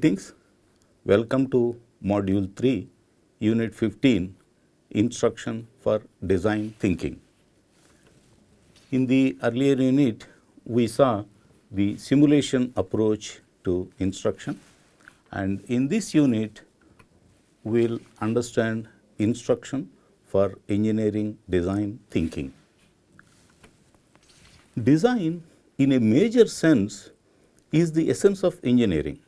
Greetings. Welcome to Module 3, Unit 15, Instruction for Design Thinking. In the earlier unit, we saw the simulation approach to instruction, and in this unit, we will understand instruction for engineering design thinking. Design, in a major sense, is the essence of engineering.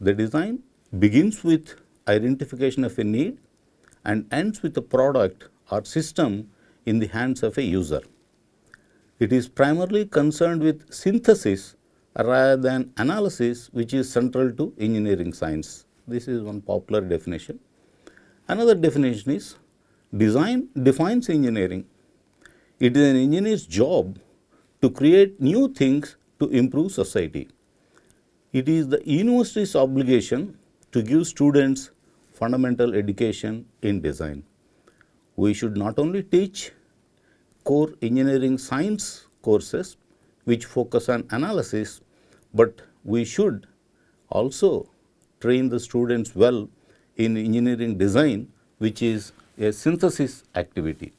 The design begins with identification of a need and ends with a product or system in the hands of a user. It is primarily concerned with synthesis rather than analysis, which is central to engineering science. This is one popular definition. Another definition is design defines engineering. It is an engineer's job to create new things to improve society. It is the university's obligation to give students fundamental education in design. We should not only teach core engineering science courses which focus on analysis, but we should also train the students well in engineering design, which is a synthesis activity.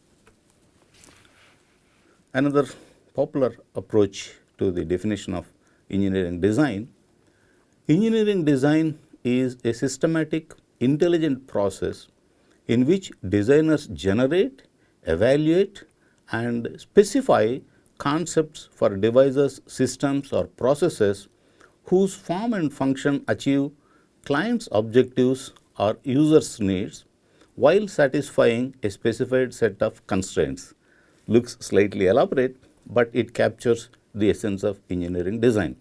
Another popular approach to the definition of engineering design. Engineering design is a systematic, intelligent process in which designers generate, evaluate, and specify concepts for devices, systems, or processes whose form and function achieve clients' objectives or users' needs while satisfying a specified set of constraints. Looks slightly elaborate, but it captures the essence of engineering design.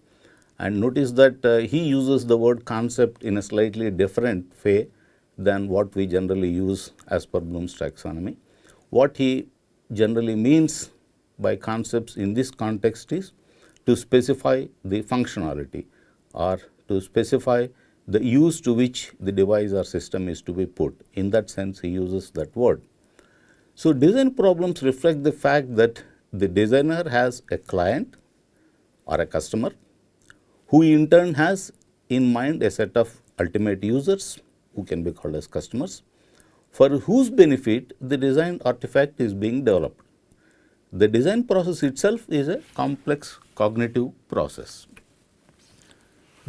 And notice that he uses the word concept in a slightly different way than what we generally use as per Bloom's taxonomy. What he generally means by concepts in this context is to specify the functionality or to specify the use to which the device or system is to be put. In that sense, he uses that word. So, design problems reflect the fact that the designer has a client or a customer who in turn has in mind a set of ultimate users who can be called as customers, for whose benefit the design artifact is being developed. The design process itself is a complex cognitive process.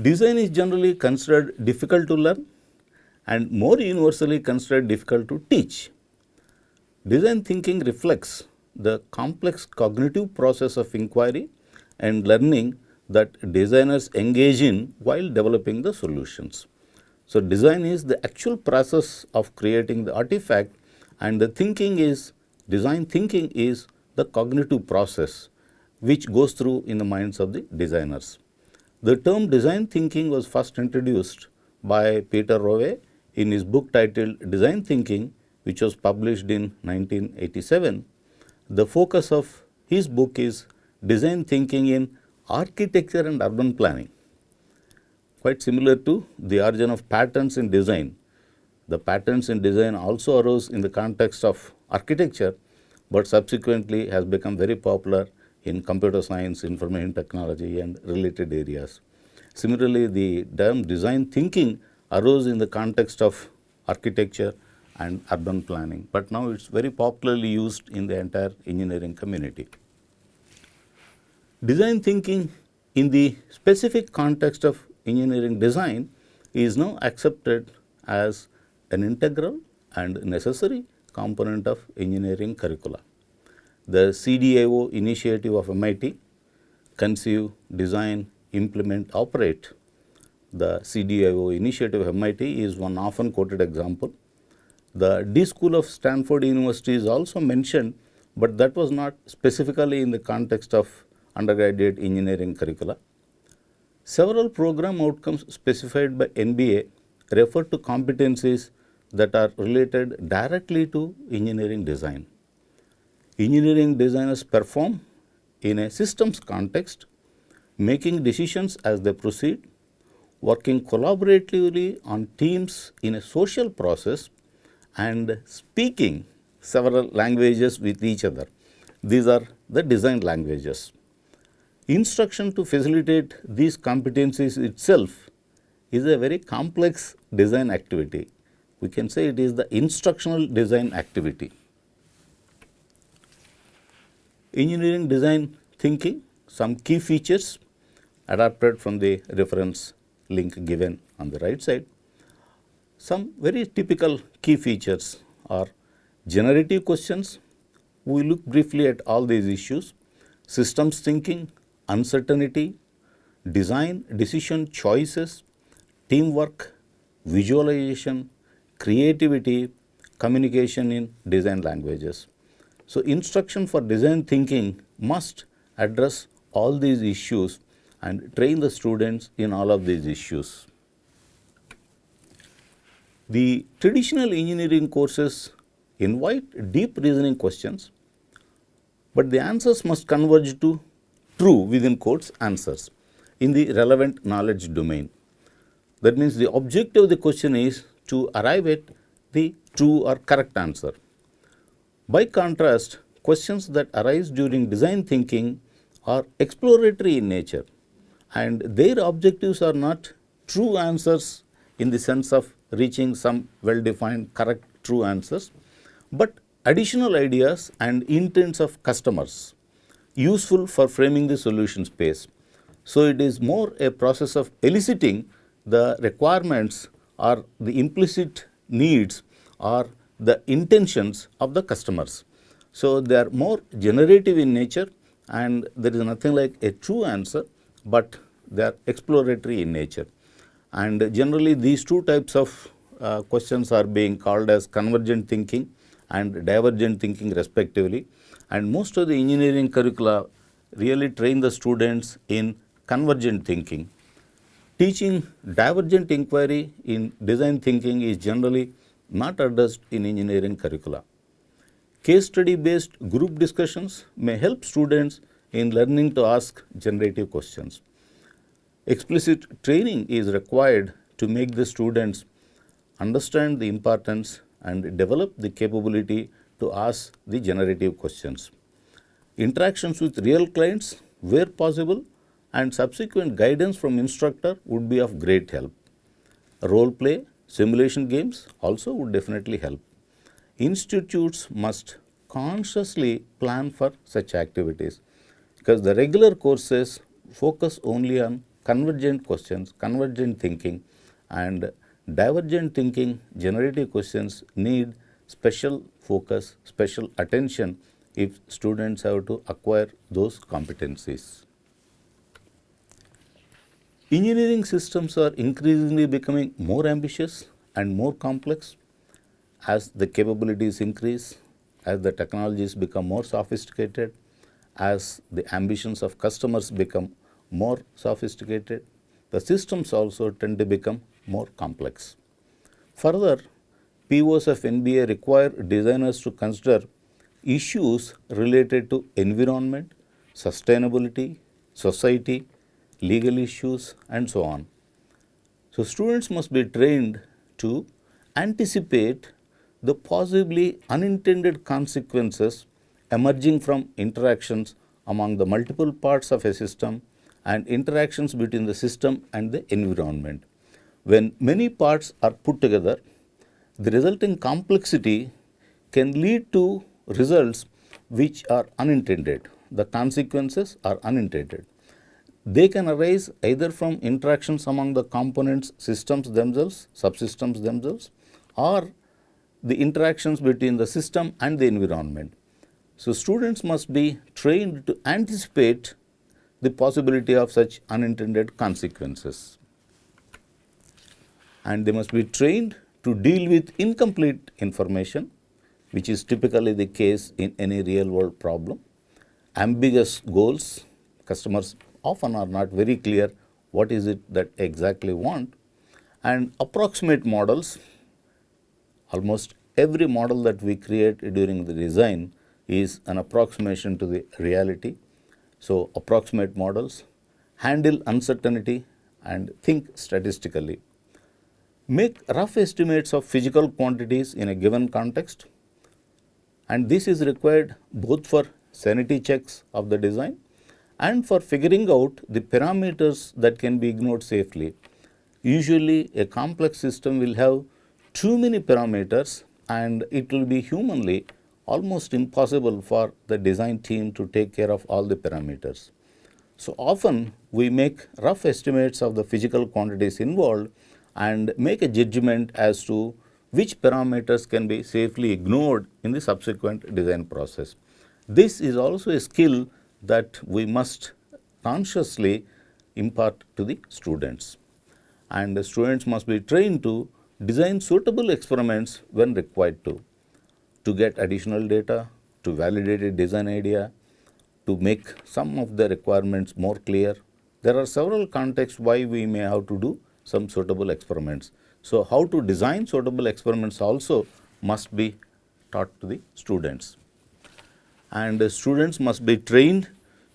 Design is generally considered difficult to learn and more universally considered difficult to teach. Design thinking reflects the complex cognitive process of inquiry and learning that designers engage in while developing the solutions. So, design is the actual process of creating the artifact, and the thinking is, design thinking is the cognitive process which goes through in the minds of the designers. The term design thinking was first introduced by Peter Rowe in his book titled Design Thinking, which was published in 1987. The focus of his book is design thinking in architecture and urban planning. Quite similar to the origin of patterns in design. The patterns in design also arose in the context of architecture, but subsequently has become very popular in computer science, information technology, and related areas. Similarly, the term design thinking arose in the context of architecture and urban planning, but now it's very popularly used in the entire engineering community. Design thinking in the specific context of engineering design is now accepted as an integral and necessary component of engineering curricula. The CDIO initiative of MIT, Conceive, Design, Implement, Operate. The CDIO initiative of MIT is one often quoted example. The D School of Stanford University is also mentioned, but that was not specifically in the context of undergraduate engineering curricula. Several program outcomes specified by NBA refer to competencies that are related directly to engineering design. Engineering designers perform in a systems context, making decisions as they proceed, working collaboratively on teams in a social process, and speaking several languages with each other. These are the design languages. Instruction to facilitate these competencies itself is a very complex design activity. We can say it is the instructional design activity. Engineering design thinking, some key features adapted from the reference link given on the right side. Some very typical key features are generative questions. We look briefly at all these issues. Systems thinking, uncertainty, design decision choices, teamwork, visualization, creativity, communication in design languages. So, instruction for design thinking must address all these issues and train the students in all of these issues. The traditional engineering courses invite deep reasoning questions, but the answers must converge to true within quotes answers in the relevant knowledge domain. That means the objective of the question is to arrive at the true or correct answer. By contrast, questions that arise during design thinking are exploratory in nature, and their objectives are not true answers in the sense of reaching some well-defined correct true answers, but additional ideas and intents of customers useful for framing the solution space. So, it is more a process of eliciting the requirements or the implicit needs or the intentions of the customers. So, they are more generative in nature, and there is nothing like a true answer, but they are exploratory in nature. And generally these two types of questions are being called as convergent thinking and divergent thinking respectively, and most of the engineering curricula really train the students in convergent thinking. Teaching divergent inquiry in design thinking is generally not addressed in engineering curricula. Case study based group discussions may help students in learning to ask generative questions. Explicit training is required to make the students understand the importance and develop the capability to ask the generative questions. Interactions with real clients where possible and subsequent guidance from instructor would be of great help. Role play, simulation games also would definitely help. Institutes must consciously plan for such activities, because the regular courses focus only on convergent questions, convergent thinking, and divergent thinking, generative questions need special focus, special attention if students have to acquire those competencies. Engineering systems are increasingly becoming more ambitious and more complex as the capabilities increase, as the technologies become more sophisticated, as the ambitions of customers become more sophisticated, the systems also tend to become more complex. Further, POs of NBA require designers to consider issues related to environment, sustainability, society, legal issues, and so on. So, students must be trained to anticipate the possibly unintended consequences emerging from interactions among the multiple parts of a system and interactions between the system and the environment. When many parts are put together, the resulting complexity can lead to results which are unintended. The consequences are unintended. They can arise either from interactions among the components, systems themselves, subsystems themselves, or the interactions between the system and the environment. So, students must be trained to anticipate the possibility of such unintended consequences, and they must be trained to deal with incomplete information, which is typically the case in any real world problem. Ambiguous goals, customers often are not very clear what is it that exactly want, and approximate models. Almost every model that we create during the design is an approximation to the reality. So, approximate models, handle uncertainty and think statistically. Make rough estimates of physical quantities in a given context, and this is required both for sanity checks of the design and for figuring out the parameters that can be ignored safely. Usually a complex system will have too many parameters, and it will be humanly almost impossible for the design team to take care of all the parameters. So often we make rough estimates of the physical quantities involved and make a judgment as to which parameters can be safely ignored in the subsequent design process. This is also a skill that we must consciously impart to the students. And the students must be trained to design suitable experiments when required to get additional data, to validate a design idea, to make some of the requirements more clear. There are several contexts why we may have to do some suitable experiments. So how to design suitable experiments also must be taught to the students. And the students must be trained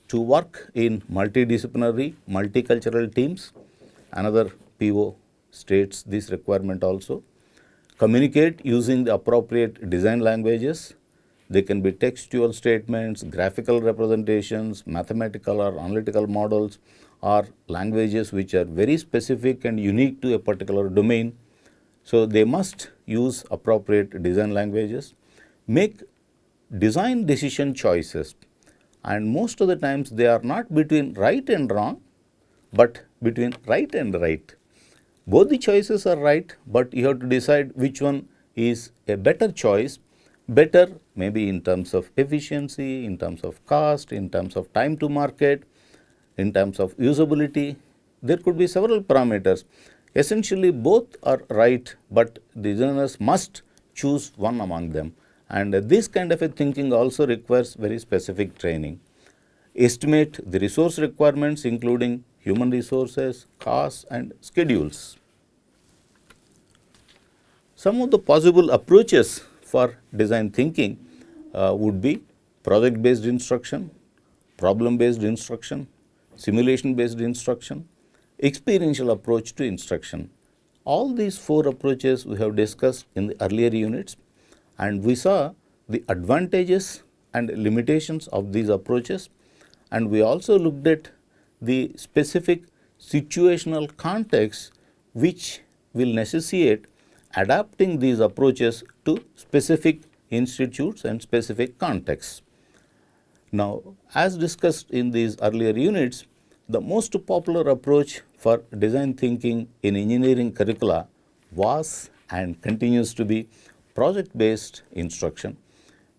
to work in multidisciplinary, multicultural teams. Another PO states this requirement also. Communicate using the appropriate design languages. They can be textual statements, graphical representations, mathematical or analytical models, or languages which are very specific and unique to a particular domain. So they must use appropriate design languages, make design decision choices, and most of the times they are not between right and wrong, but between right and right. Both the choices are right, but you have to decide which one is a better choice. Better maybe in terms of efficiency, in terms of cost, in terms of time to market, in terms of usability. There could be several parameters. Essentially both are right, but the designers must choose one among them. And this kind of a thinking also requires very specific training. Estimate the resource requirements, including human resources, costs, and schedules. Some of the possible approaches for design thinking would be project-based instruction, problem-based instruction, simulation-based instruction, experiential approach to instruction. All these four approaches we have discussed in the earlier units, and we saw the advantages and limitations of these approaches, and we also looked at the specific situational context which will necessitate adapting these approaches to specific institutes and specific contexts. Now, as discussed in these earlier units, the most popular approach for design thinking in engineering curricula was and continues to be project-based instruction,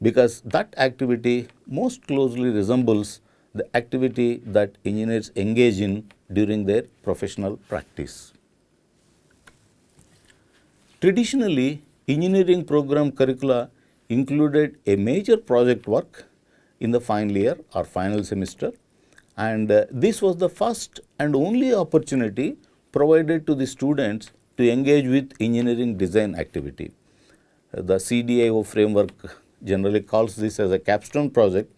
because that activity most closely resembles the activity that engineers engage in during their professional practice. Traditionally, engineering program curricula included a major project work in the final year or final semester, and this was the first and only opportunity provided to the students to engage with engineering design activity. The CDIO framework generally calls this as a capstone project,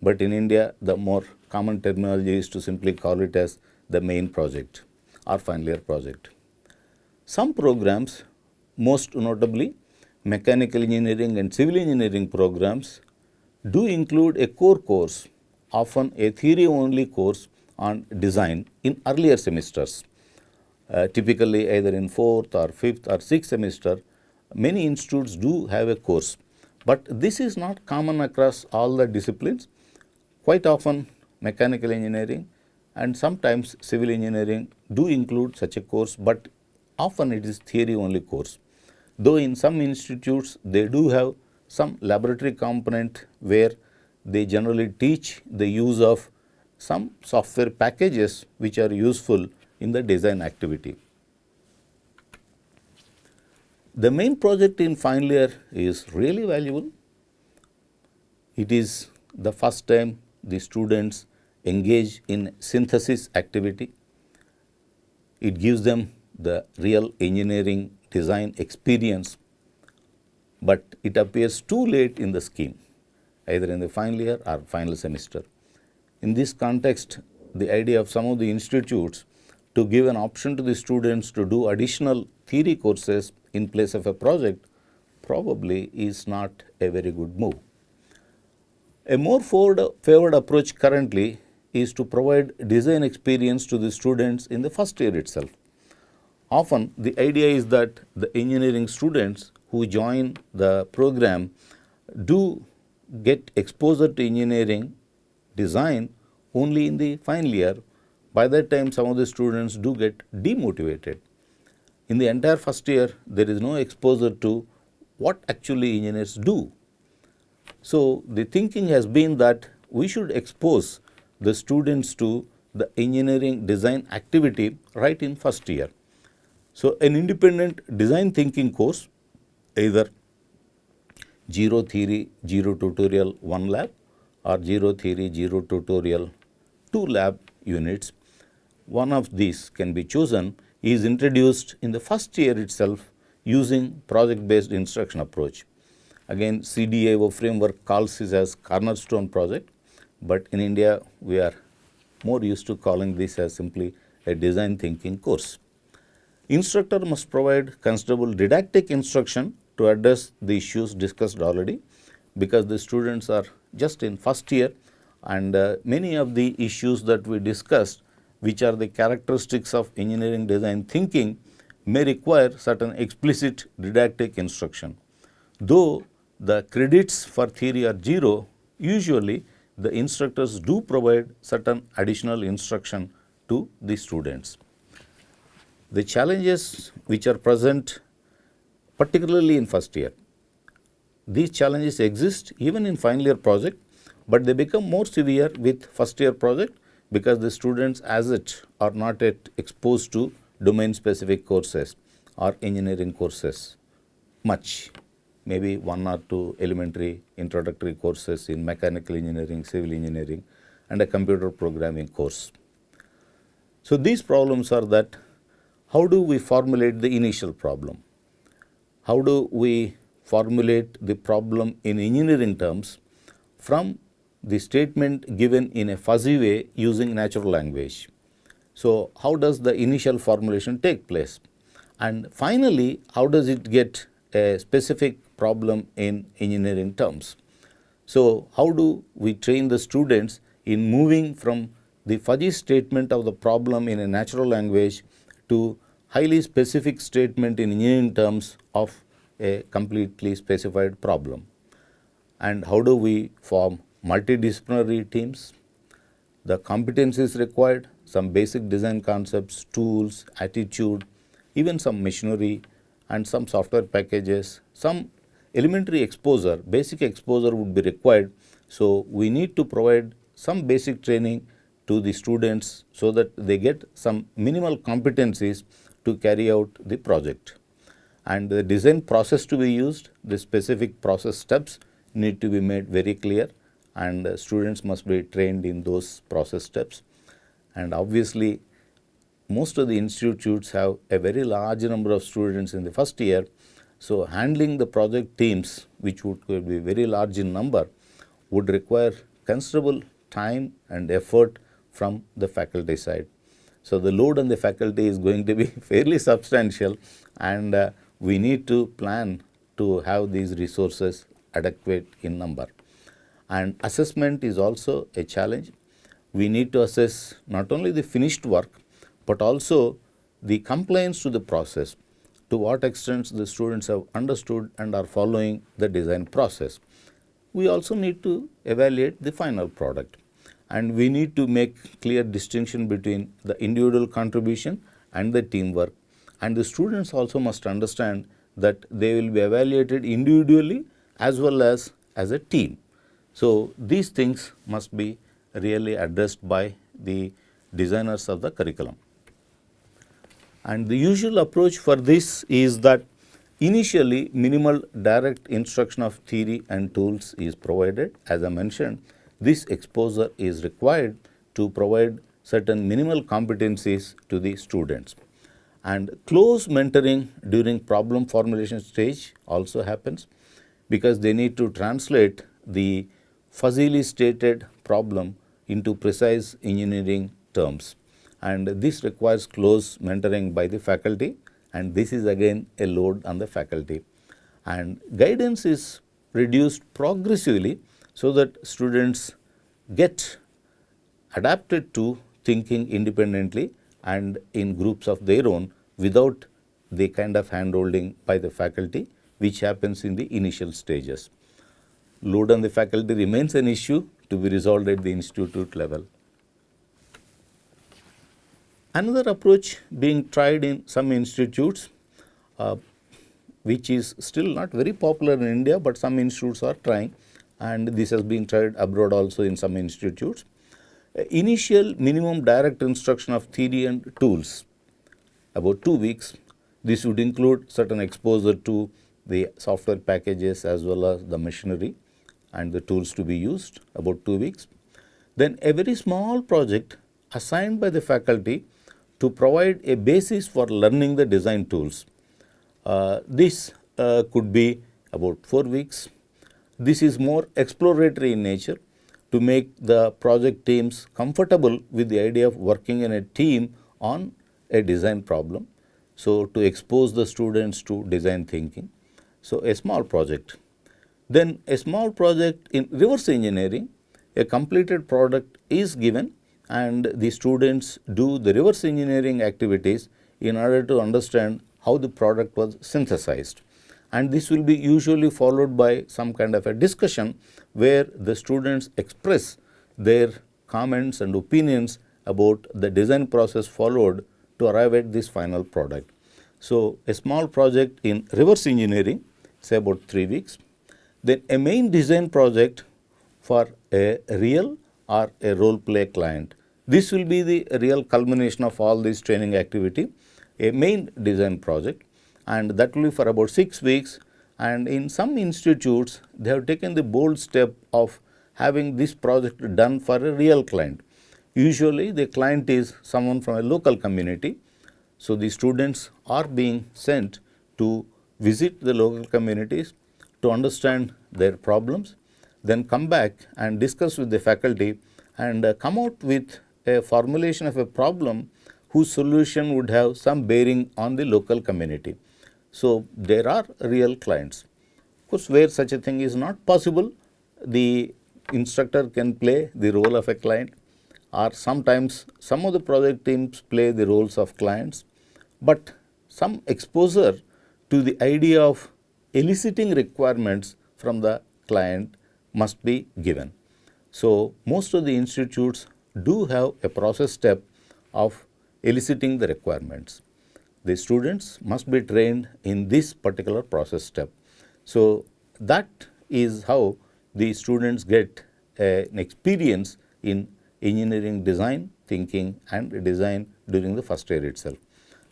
but in India the more common terminology is to simply call it as the main project or final year project. Some programs, most notably mechanical engineering and civil engineering programs, do include a core course, often a theory-only course on design in earlier semesters. Typically either in 4th or 5th or 6th semester, many institutes do have a course, but this is not common across all the disciplines. Quite often mechanical engineering and sometimes civil engineering do include such a course, but often it is theory-only course. Though in some institutes they do have some laboratory component where they generally teach the use of some software packages which are useful in the design activity. The main project in final year is really valuable. It is the first time the students engage in synthesis activity. It gives them the real engineering design experience, but it appears too late in the scheme, either in the final year or final semester. In this context, the idea of some of the institutes to give an option to the students to do additional theory courses in place of a project probably is not a very good move. A more favored approach currently is to provide design experience to the students in the first year itself. Often the idea is that the engineering students who join the program do get exposure to engineering design only in the final year. By that time, some of the students do get demotivated. In the entire first year, there is no exposure to what actually engineers do. So the thinking has been that we should expose the students to the engineering design activity right in first year. So an independent design thinking course, either zero theory, zero tutorial, 1 lab, or zero theory, zero tutorial, 2 lab units, one of these can be chosen, is introduced in the first year itself using project based instruction approach. Again, CDIO framework calls this as cornerstone project, but in India we are more used to calling this as simply a design thinking course. Instructor must provide considerable didactic instruction to address the issues discussed already, because the students are just in first year, and many of the issues that we discussed, which are the characteristics of engineering design thinking, may require certain explicit didactic instruction. Though the credits for theory are 0, usually the instructors do provide certain additional instruction to the students. The challenges which are present particularly in first year, these challenges exist even in final year project, but they become more severe with first year project because the students as it are not yet exposed to domain specific courses or engineering courses much, maybe 1 or 2 elementary introductory courses in mechanical engineering, civil engineering, and a computer programming course. So these problems are that how do we formulate the initial problem? How do we formulate the problem in engineering terms from the statement given in a fuzzy way using natural language? So how does the initial formulation take place? And finally, how does it get a specific problem in engineering terms? So how do we train the students in moving from the fuzzy statement of the problem in a natural language to highly specific statement in engineering terms of a completely specified problem? And how do we form multidisciplinary teams? The competencies required, some basic design concepts, tools, attitude, even some machinery and some software packages, some elementary exposure, basic exposure would be required. So we need to provide some basic training to the students so that they get some minimal competencies to carry out the project. And the design process to be used, the specific process steps need to be made very clear, and students must be trained in those process steps. And obviously, most of the institutes have a very large number of students in the first year. So handling the project teams, which would be very large in number, would require considerable time and effort from the faculty side. So the load on the faculty is going to be fairly substantial, and we need to plan to have these resources adequate in number. And assessment is also a challenge. We need to assess not only the finished work, but also the compliance to the process, to what extent the students have understood and are following the design process. We also need to evaluate the final product, and we need to make clear distinction between the individual contribution and the teamwork. And the students also must understand that they will be evaluated individually as well as a team. So these things must be really addressed by the designers of the curriculum. And the usual approach for this is that initially minimal direct instruction of theory and tools is provided. As I mentioned, this exposure is required to provide certain minimal competencies to the students. And close mentoring during problem formulation stage also happens, because they need to translate the fuzzily stated problem into precise engineering terms. And this requires close mentoring by the faculty, and this is again a load on the faculty. And guidance is reduced progressively so that students get adapted to thinking independently and in groups of their own without the kind of hand-holding by the faculty which happens in the initial stages. Load on the faculty remains an issue to be resolved at the institute level. Another approach being tried in some institutes, which is still not very popular in India, but some institutes are trying, and this has been tried abroad also in some institutes. Initial minimum direct instruction of theory and tools, about 2 weeks. This would include certain exposure to the software packages as well as the machinery and the tools to be used, about 2 weeks. Then a very small project assigned by the faculty to provide a basis for learning the design tools. This could be about 4 weeks. This is more exploratory in nature to make the project teams comfortable with the idea of working in a team on a design problem. So, to expose the students to design thinking. So, a small project. Then a small project in reverse engineering, a completed product is given and the students do the reverse engineering activities in order to understand how the product was synthesized. And this will be usually followed by some kind of a discussion where the students express their comments and opinions about the design process followed to arrive at this final product. So, a small project in reverse engineering, say about 3 weeks. Then a main design project for a real or a role play client. This will be the real culmination of all this training activity, a main design project, and that will be for about 6 weeks. And in some institutes, they have taken the bold step of having this project done for a real client. Usually, the client is someone from a local community. So, the students are being sent to visit the local communities to understand their problems, then come back and discuss with the faculty and come out with a formulation of a problem whose solution would have some bearing on the local community. So, there are real clients. Of course, where such a thing is not possible, the instructor can play the role of a client, or sometimes some of the project teams play the roles of clients, but some exposure to the idea of eliciting requirements from the client must be given. So, most of the institutes do have a process step of eliciting the requirements. The students must be trained in this particular process step. So, that is how the students get an experience in engineering design, thinking and design during the first year itself.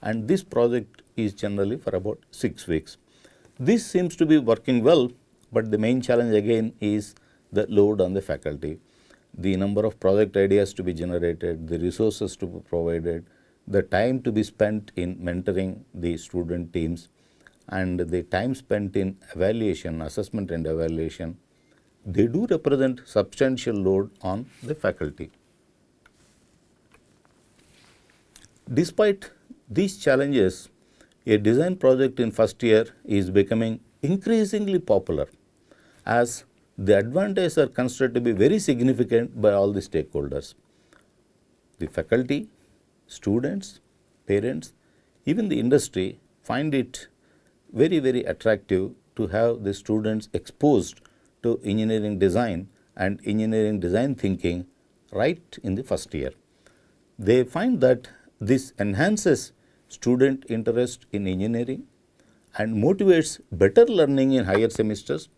And this project is generally for about 6 weeks. This seems to be working well, but the main challenge again is the load on the faculty. The number of project ideas to be generated, the resources to be provided, the time to be spent in mentoring the student teams, and the time spent in evaluation, assessment and evaluation, they do represent substantial load on the faculty. Despite these challenges, a design project in first year is becoming increasingly popular as the advantages are considered to be very significant by all the stakeholders. The faculty, students, parents, even the industry find it very, very attractive to have the students exposed to engineering design and engineering design thinking right in the first year. They find that this enhances student interest in engineering and motivates better learning in higher semesters.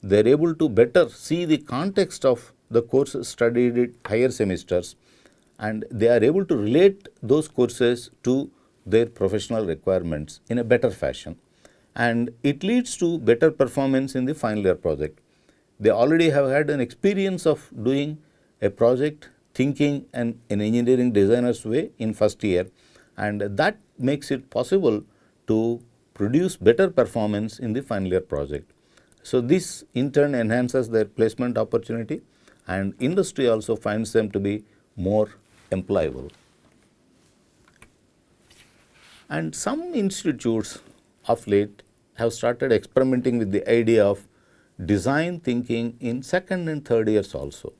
They are able to better see the context of the courses studied in higher semesters, and they are able to relate those courses to their professional requirements in a better fashion. And it leads to better performance in the final year project. They already have had an experience of doing a project thinking in an engineering designer's way in first year, and that makes it possible to produce better performance in the final year project. So, this in turn enhances their placement opportunity, and industry also finds them to be more employable. And some institutes of late have started experimenting with the idea of design thinking in second and third years also.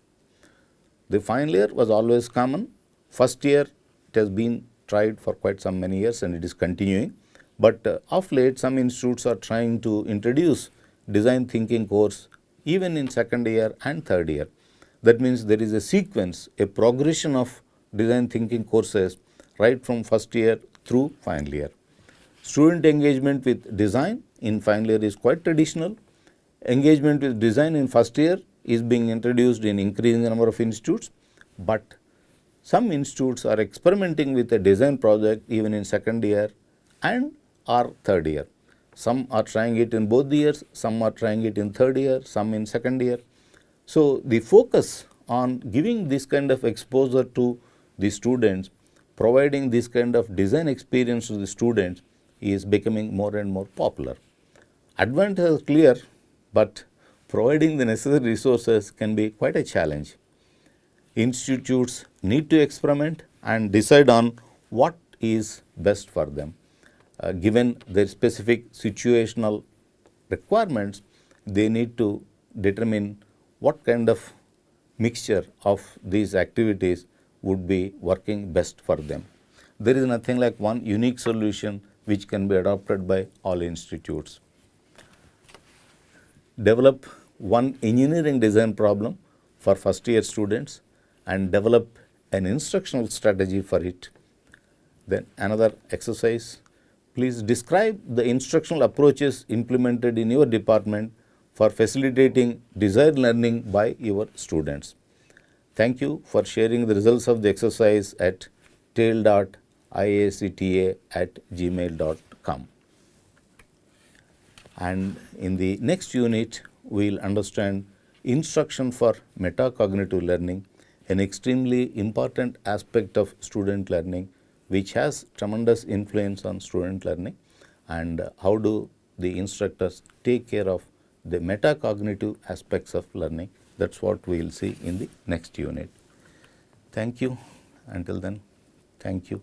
The final year was always common. First year it has been tried for quite some many years and it is continuing. But of late, some institutes are trying to introduce design thinking course even in second year and third year. That means there is a sequence, a progression of design thinking courses right from first year through final year. Student engagement with design in final year is quite traditional. Engagement with design in first year is being introduced in increasing number of institutes, but some institutes are experimenting with a design project even in second year and or third year. Some are trying it in both the years, some are trying it in third year, some in second year. So, the focus on giving this kind of exposure to the students, providing this kind of design experience to the students is becoming more and more popular. Advantage is clear, but providing the necessary resources can be quite a challenge. Institutes need to experiment and decide on what is best for them. Given their specific situational requirements, they need to determine what kind of mixture of these activities would be working best for them. There is nothing like one unique solution which can be adopted by all institutes. Develop one engineering design problem for first year students and develop an instructional strategy for it. Then another exercise, please describe the instructional approaches implemented in your department for facilitating desired learning by your students. Thank you for sharing the results of the exercise at tail.iacta@gmail.com. And in the next unit, we will understand instruction for metacognitive learning, an extremely important aspect of student learning which has tremendous influence on student learning, and how do the instructors take care of the metacognitive aspects of learning. That is what we will see in the next unit. Thank you. Until then, thank you.